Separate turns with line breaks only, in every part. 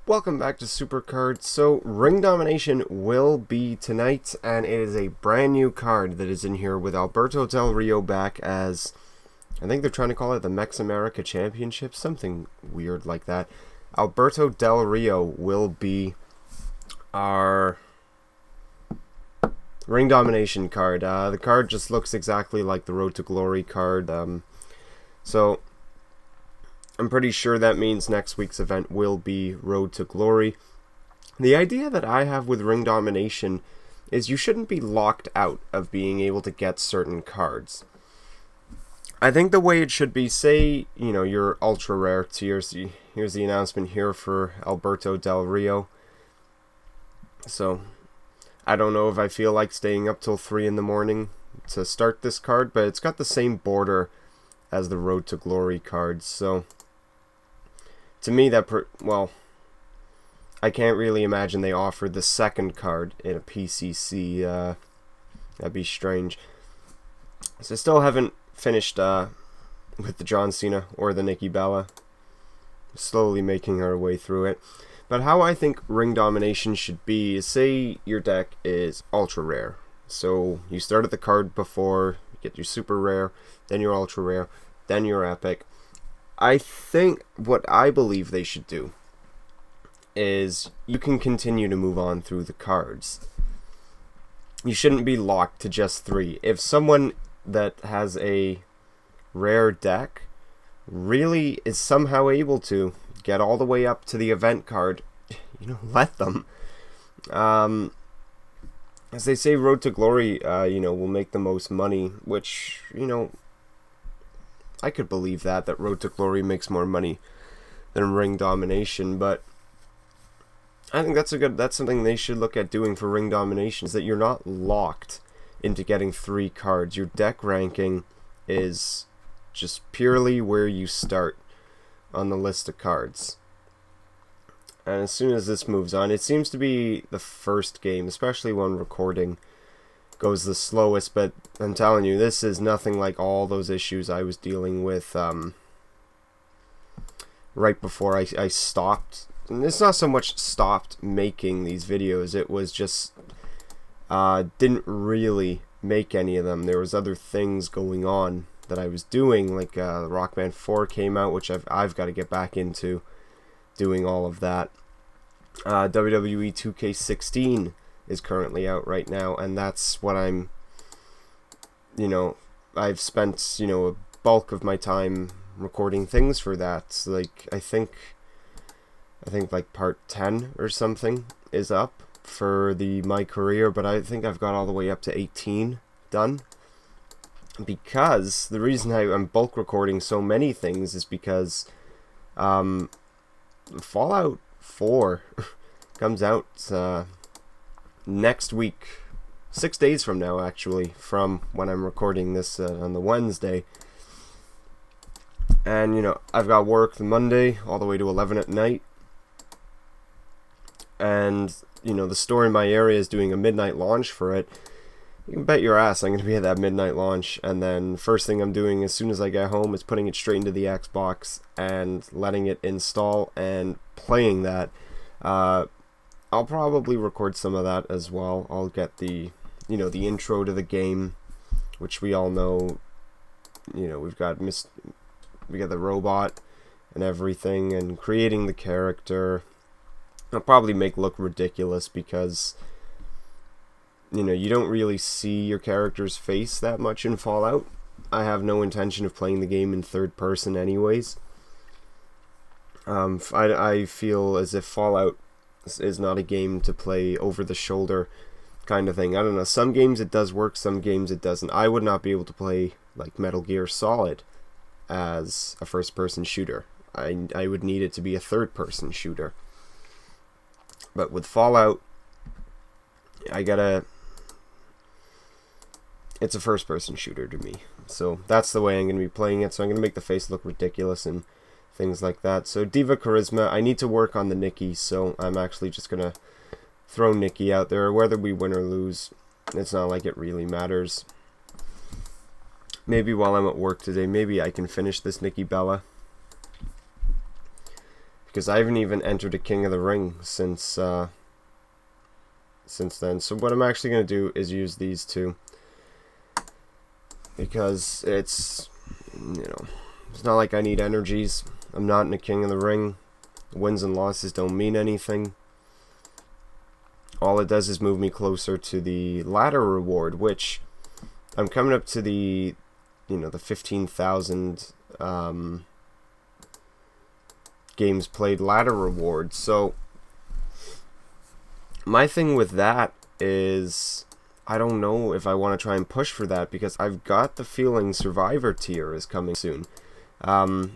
Welcome back to Supercard. So, Ring Domination will be tonight, and it is a brand new card that is in here with Alberto Del Rio back as, I think they're trying to call it the Mex America Championship, something weird like that. Alberto Del Rio will be our Ring Domination card. The card just looks exactly like the Road to Glory card, so I'm pretty sure that means next week's event will be Road to Glory. The idea that I have with Ring Domination is you shouldn't be locked out of being able to get certain cards. I think the way it should be, say, you know, you're ultra rare tiers. Here's the announcement here for Alberto Del Rio. So, I don't know if I feel like staying up till 3 in the morning to start this card, but it's got the same border as the Road to Glory cards, so to me, well, I can't really imagine they offered the second card in a PCC. That'd be strange. So I still haven't finished with the John Cena or the Nikki Bella. Slowly making our way through it. But how I think Ring Domination should be is, say your deck is ultra rare. So you started the card before, you get your super rare, then your ultra rare, then your epic. I think what I believe they should do is you can continue to move on through the cards. You shouldn't be locked to just 3. If someone that has a rare deck really is somehow able to get all the way up to the event card, you know, let them. As they say, Road to Glory, you know, will make the most money, which, you know, I could believe that Road to Glory makes more money than Ring Domination, but I think that's something they should look at doing for Ring Domination, is that you're not locked into getting 3 cards. Your deck ranking is just purely where you start on the list of cards. And as soon as this moves on, it seems to be the first game, especially when recording, goes the slowest, but I'm telling you, this is nothing like all those issues I was dealing with right before I stopped. And it's not so much stopped making these videos, it was just didn't really make any of them. There was other things going on that I was doing, like Rock Band 4 came out, which I've got to get back into doing all of that. WWE 2K16 is currently out right now, and that's what I'm, you know, I've spent, you know, a bulk of my time recording things for that. Like, I think like part 10 or something is up for my career, but I think I've got all the way up to 18 done, because the reason I'm bulk recording so many things is because Fallout 4 comes out next week, 6 days from now, actually, from when I'm recording this on the Wednesday. And, you know, I've got work the Monday all the way to 11 at night. And, you know, the store in my area is doing a midnight launch for it. You can bet your ass I'm going to be at that midnight launch. And then first thing I'm doing as soon as I get home is putting it straight into the Xbox and letting it install and playing that. I'll probably record some of that as well. I'll get the, you know, the intro to the game, which we all know. You know, we got the robot and everything, and creating the character. I'll probably make look ridiculous because, you know, you don't really see your character's face that much in Fallout. I have no intention of playing the game in third person anyways. I feel as if Fallout is not a game to play over the shoulder kind of thing. I don't know, some games it does work, some games it doesn't. I would not be able to play like Metal Gear Solid as a first person shooter. I would need it to be a third person shooter. But with Fallout, it's a first person shooter to me. So that's the way I'm going to be playing it. So I'm going to make the face look ridiculous and things like that. So Diva Charisma, I need to work on the Nikki, so I'm actually just going to throw Nikki out there. Whether we win or lose, it's not like it really matters. Maybe while I'm at work today, maybe I can finish this Nikki Bella. because I haven't even entered a King of the Ring since then. So what I'm actually going to do is use these two, because it's, you know, it's not like I need energies. I'm not in a King of the Ring. Wins and losses don't mean anything. All it does is move me closer to the ladder reward, which I'm coming up to the, you know, the 15,000 games played ladder reward. So my thing with that is, I don't know if I want to try and push for that, because I've got the feeling Survivor tier is coming soon. With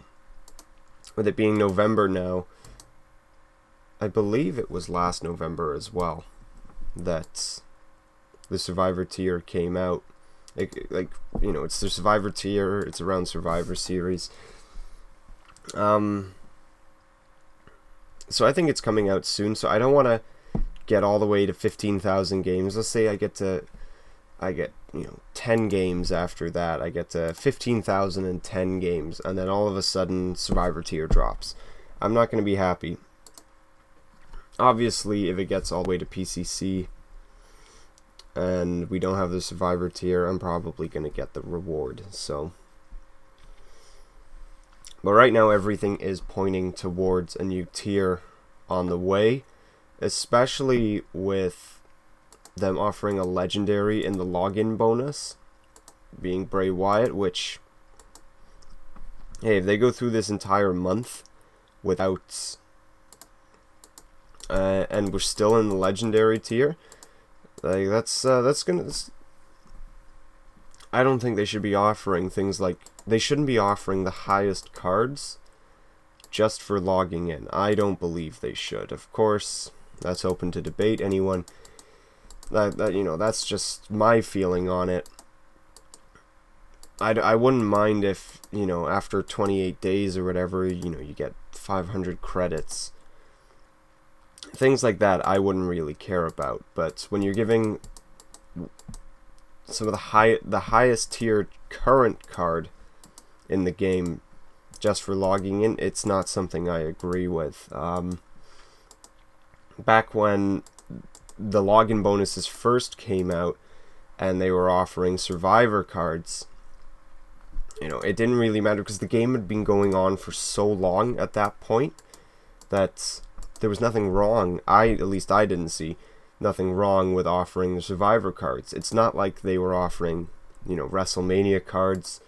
it being November now, I believe it was last November as well that the Survivor tier came out. Like, you know, it's the Survivor tier, it's around Survivor Series. So I think it's coming out soon, so I don't want to get all the way to 15,000 games. Let's say I get, you know, 10 games after that. I get to 15,010 games, and then all of a sudden Survivor tier drops. I'm not going to be happy. Obviously, if it gets all the way to PCC and we don't have the Survivor tier, I'm probably going to get the reward. So, but right now everything is pointing towards a new tier on the way, especially with them offering a legendary in the login bonus, being Bray Wyatt, which, hey, if they go through this entire month without and we're still in the legendary tier, like, that's gonna, I don't think they should be offering things like, they shouldn't be offering the highest cards just for logging in. I don't believe they should. Of course, that's open to debate. Anyone that you know, that's just my feeling on it. I wouldn't mind if, you know, after 28 days or whatever, you know, you get 500 credits. Things like that I wouldn't really care about. But when you're giving some of the highest tier current card in the game just for logging in, it's not something I agree with. Back when the login bonuses first came out and they were offering Survivor cards, you know, it didn't really matter because the game had been going on for so long at that point that there was nothing wrong. At least I didn't see nothing wrong with offering the Survivor cards. It's not like they were offering, you know, WrestleMania cards.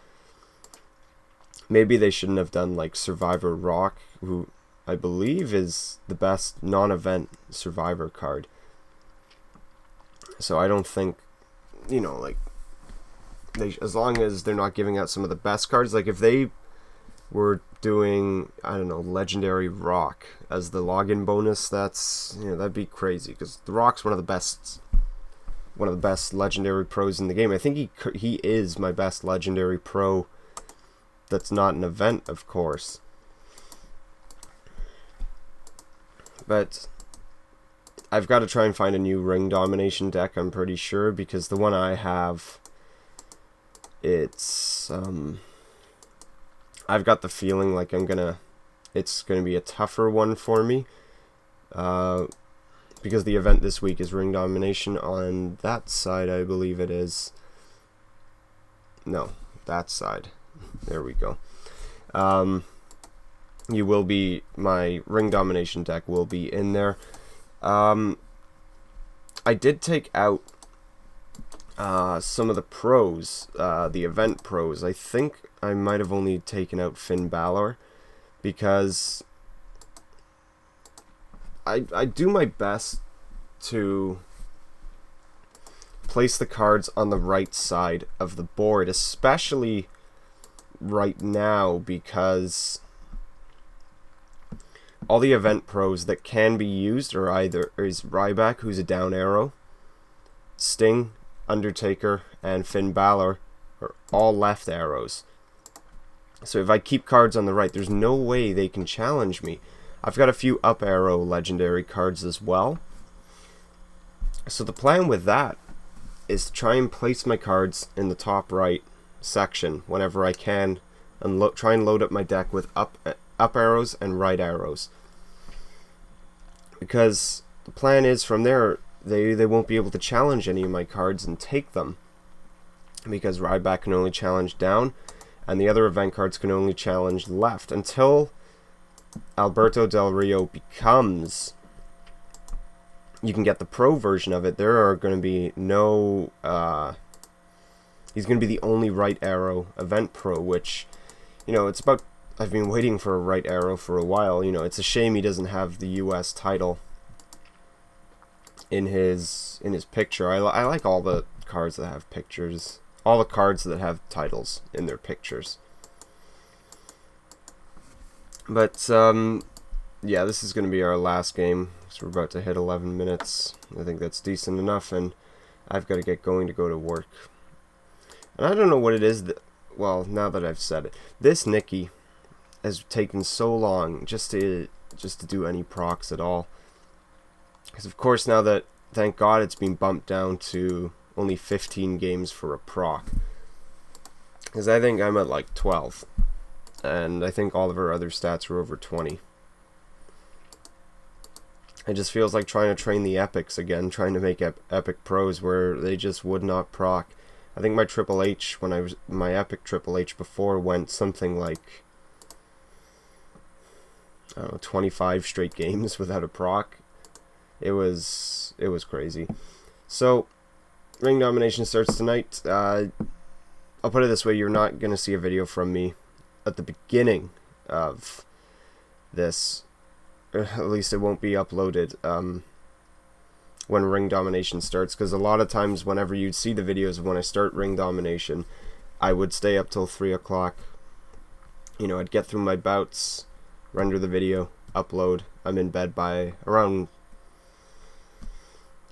Maybe they shouldn't have done like Survivor Rock, who I believe is the best non-event Survivor card. So I don't think, you know, like, as long as they're not giving out some of the best cards, like if they were doing, I don't know, Legendary Rock as the login bonus, that's, you know, that'd be crazy, because the Rock's one of the best legendary pros in the game. I think he is my best legendary pro that's not an event, of course. But I've got to try and find a new Ring Domination deck, I'm pretty sure, because the one I have, it's I've got the feeling like it's gonna be a tougher one for me, because the event this week is Ring Domination. On that side, I believe it is. No, that side. There we go. You will be, my Ring Domination deck will be in there. I did take out some of the pros, the event pros. I think I might have only taken out Finn Balor, because I do my best to place the cards on the right side of the board, especially right now, because all the event pros that can be used are either is Ryback, who's a down arrow, Sting, Undertaker, and Finn Balor are all left arrows. So if I keep cards on the right, there's no way they can challenge me. I've got a few up arrow legendary cards as well. So the plan with that is to try and place my cards in the top right section whenever I can, and try and load up my deck with up arrows and right arrows. because the plan is from there they won't be able to challenge any of my cards and take them, because Ryback can only challenge down and the other event cards can only challenge left until Alberto Del Rio becomes, you can get the pro version of it. There are going to be no he's going to be the only right arrow event pro, which, you know, it's about, I've been waiting for a right arrow for a while. You know, it's a shame he doesn't have the US title in his picture. I like all the cards that have pictures, all the cards that have titles in their pictures. But yeah, this is going to be our last game, so we're about to hit 11 minutes. I think that's decent enough, and I've got to get going to go to work. And I don't know what it is that, well, now that I've said it, this Nikki has taken so long just to do any procs at all. Because of course now that, thank God, it's been bumped down to only 15 games for a proc. Because I think I'm at like 12. And I think all of our other stats are over 20. It just feels like trying to train the epics again, trying to make epic pros where they just would not proc. I think my Triple H, when I was my epic Triple H before, went something like, I don't know, 25 straight games without a proc. It was crazy. So Ring Domination starts tonight. I'll put it this way, you're not going to see a video from me at the beginning of this, or at least it won't be uploaded when Ring Domination starts, because a lot of times whenever you'd see the videos of when I start Ring Domination, I would stay up till 3 o'clock. You know, I'd get through my bouts, render the video, upload. I'm in bed by around,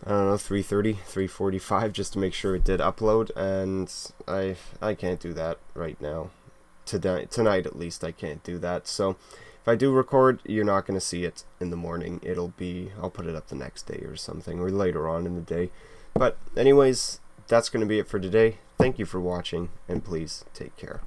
I don't know, 3:30, 3:45, just to make sure it did upload, and I can't do that right now. Tonight at least I can't do that. So if I do record, you're not going to see it in the morning. I'll put it up the next day or something, or later on in the day. But anyways, that's going to be it for today. Thank you for watching, and please take care.